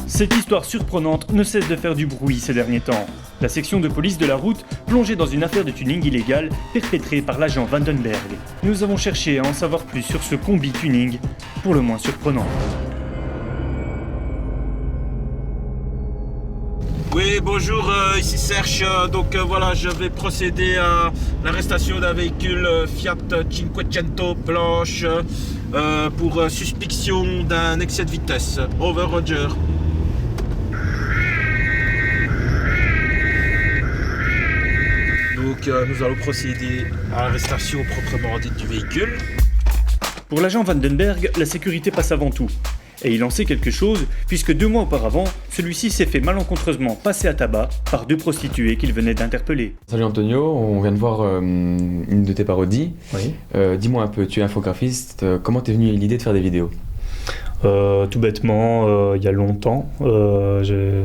Cette histoire surprenante ne cesse de faire du bruit ces derniers temps. La section de police de la route plongeait dans une affaire de tuning illégal perpétrée par l'agent Vandenberg. Nous avons cherché à en savoir plus sur ce combi tuning, pour le moins surprenant. Oui, bonjour, ici Serge. Voilà, je vais procéder à l'arrestation d'un véhicule Fiat Cinquecento blanche pour suspicion d'un excès de vitesse. Over, Roger. Donc nous allons procéder à l'arrestation proprement dite du véhicule. Pour l'agent Vandenberg, la sécurité passe avant tout. Et il en sait quelque chose, puisque 2 mois auparavant, celui-ci s'est fait malencontreusement passer à tabac par 2 prostituées qu'il venait d'interpeller. Salut Antonio, on vient de voir une de tes parodies. Oui. Dis-moi un peu, tu es infographiste, comment t'es venu l'idée de faire des vidéos ? Tout bêtement, il y a longtemps, j'ai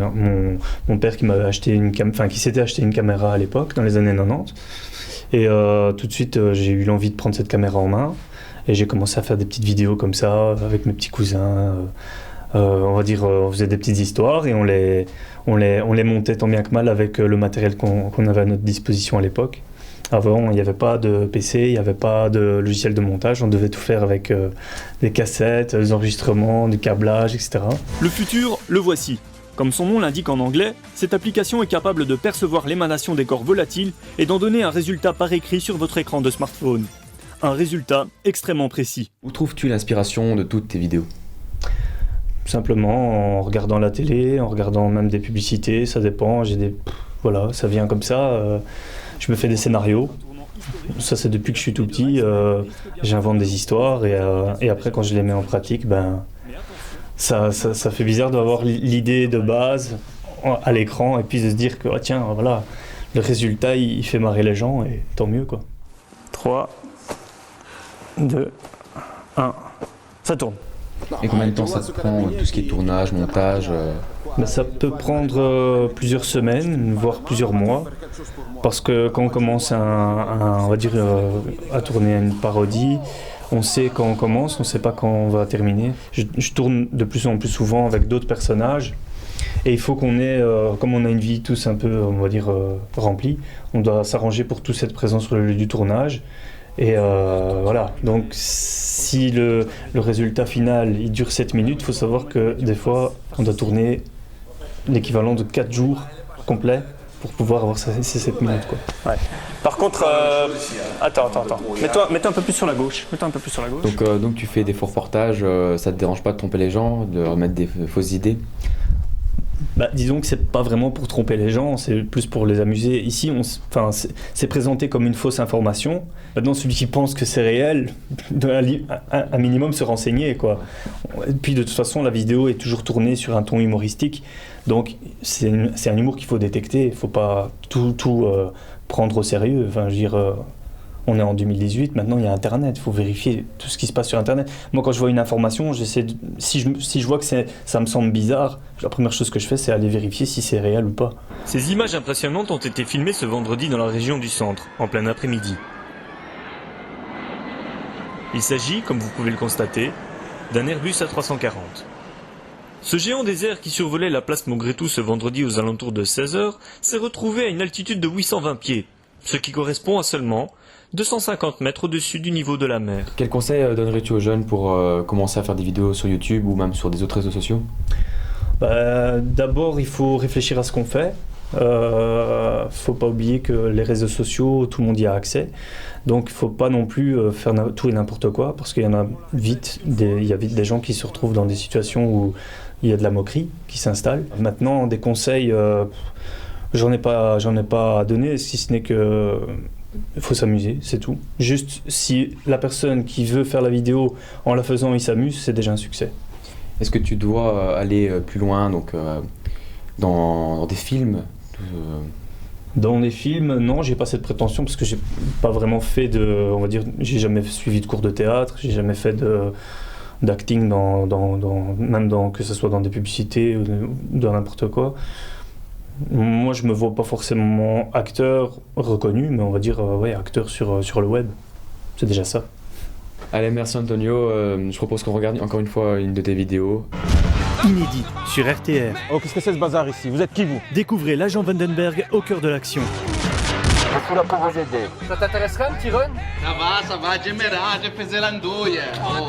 mon père qui m'avait acheté qui s'était acheté une caméra à l'époque, dans les années 90. Et tout de suite, j'ai eu l'envie de prendre cette caméra en main. Et j'ai commencé à faire des petites vidéos comme ça, avec mes petits cousins. On faisait des petites histoires et on les montait tant bien que mal avec le matériel qu'on avait à notre disposition à l'époque. Avant, il n'y avait pas de PC, il n'y avait pas de logiciel de montage, on devait tout faire avec des cassettes, des enregistrements, du câblage, etc. Le futur, le voici. Comme son nom l'indique en anglais, cette application est capable de percevoir l'émanation des corps volatiles et d'en donner un résultat par écrit sur votre écran de smartphone. Un résultat extrêmement précis. Où trouves-tu l'inspiration de toutes tes vidéos ? Simplement en regardant la télé, en regardant même des publicités, ça dépend, voilà, ça vient comme ça. Je me fais des scénarios, ça c'est depuis que je suis tout petit, j'invente des histoires et après quand je les mets en pratique, ça fait bizarre d'avoir l'idée de base à l'écran et puis de se dire que tiens, voilà, le résultat il fait marrer les gens et tant mieux quoi. 3, 2, 1, ça tourne. Et combien de temps ça te prend, tout ce qui est tournage, montage Ça peut prendre plusieurs semaines, voire plusieurs mois, parce que quand on commence on va dire, à tourner une parodie, on sait quand on commence, on ne sait pas quand on va terminer. Je tourne de plus en plus souvent avec d'autres personnages, et il faut qu'on ait, comme on a une vie tous un peu, on va dire, remplie, on doit s'arranger pour tous être présents sur le lieu du tournage. Et voilà, donc si le résultat final il dure 7 minutes, il faut savoir que des fois on doit tourner l'équivalent de 4 jours complets pour pouvoir avoir ces 7 minutes quoi. Ouais. Par contre, attends. Mets-toi un peu plus sur la gauche. Donc tu fais des faux reportages, ça te dérange pas de tromper les gens, de remettre des fausses idées ? Disons que c'est pas vraiment pour tromper les gens, c'est plus pour les amuser. Ici, c'est présenté comme une fausse information. Maintenant, celui qui pense que c'est réel doit un minimum se renseigner, quoi. Et puis de toute façon, la vidéo est toujours tournée sur un ton humoristique, donc c'est un humour qu'il faut détecter. Il faut pas tout prendre au sérieux. Enfin, je veux dire. On est en 2018, maintenant il y a Internet, il faut vérifier tout ce qui se passe sur Internet. Moi quand je vois une information, si je vois que ça me semble bizarre, la première chose que je fais c'est aller vérifier si c'est réel ou pas. Ces images impressionnantes ont été filmées ce vendredi dans la région du centre, en plein après-midi. Il s'agit, comme vous pouvez le constater, d'un Airbus A340. Ce géant des airs qui survolait la place Maugrétou ce vendredi aux alentours de 16h s'est retrouvé à une altitude de 820 pieds, ce qui correspond à seulement 250 mètres au-dessus du niveau de la mer. Quel conseil donnerais-tu aux jeunes pour commencer à faire des vidéos sur YouTube ou même sur des autres réseaux sociaux ? D'abord, il faut réfléchir à ce qu'on fait. Faut pas oublier que les réseaux sociaux, tout le monde y a accès. Donc, il faut pas non plus faire tout et n'importe quoi, parce qu'il y en a vite des gens qui se retrouvent dans des situations où il y a de la moquerie qui s'installe. Maintenant, des conseils, j'en ai pas à donner, si ce n'est que il faut s'amuser, c'est tout. Juste, si la personne qui veut faire la vidéo, en la faisant, il s'amuse, c'est déjà un succès. Est-ce que tu dois aller plus loin, donc dans des films Dans des films, non, j'ai pas cette prétention parce que j'ai pas vraiment fait j'ai jamais suivi de cours de théâtre, j'ai jamais fait d'acting même que ce soit dans des publicités ou dans n'importe quoi. Moi, je me vois pas forcément acteur reconnu, mais on va dire acteur sur le web. C'est déjà ça. Allez, merci Antonio. Je propose qu'on regarde encore une fois une de tes vidéos. inédite sur RTR. Oh, qu'est-ce que c'est ce bazar ici? Vous êtes qui vous? Découvrez l'agent Vandenberg au cœur de l'action. Je suis là pour vous aider. Ça t'intéresserait un petit run? Ça va, j'ai fait l'andouille. Oh.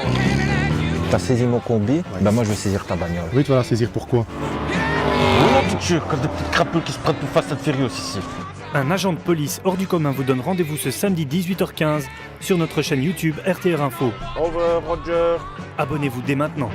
T'as saisi mon combi, ben moi je vais saisir ta bagnole. Oui, tu vas la saisir pourquoi? Oh, putain, comme des petites crapauds qui se prennent pour Fast and Furious ici. Un agent de police hors du commun vous donne rendez-vous ce samedi 18h15 sur notre chaîne YouTube RTR Info. Over, Roger. Abonnez-vous dès maintenant.